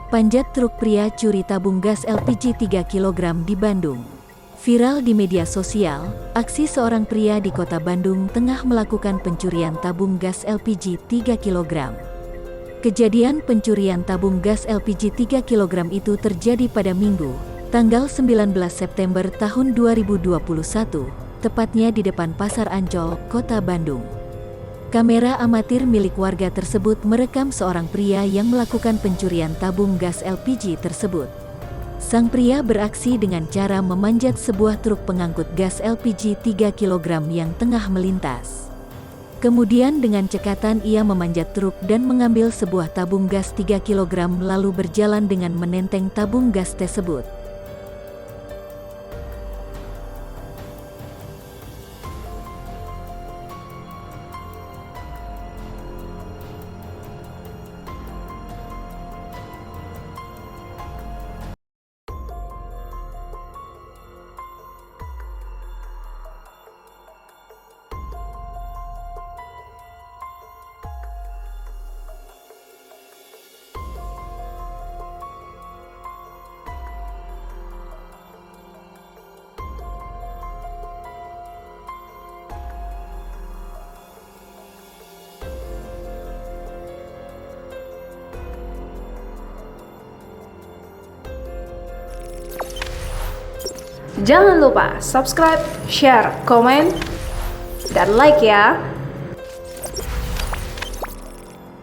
Panjat truk pria curi tabung gas LPG 3 kg di Bandung. Viral di media sosial, aksi seorang pria di kota Bandung tengah melakukan pencurian tabung gas LPG 3 kg. Kejadian pencurian tabung gas LPG 3 kg itu terjadi pada Minggu, tanggal 19 September tahun 2021, tepatnya di depan Pasar Ancol, Kota Bandung. Kamera amatir milik warga tersebut merekam seorang pria yang melakukan pencurian tabung gas LPG tersebut. Sang pria beraksi dengan cara memanjat sebuah truk pengangkut gas LPG 3 kg yang tengah melintas. Kemudian dengan cekatan ia memanjat truk dan mengambil sebuah tabung gas 3 kg lalu berjalan dengan menenteng tabung gas tersebut. Jangan lupa subscribe, share, komen, dan like ya.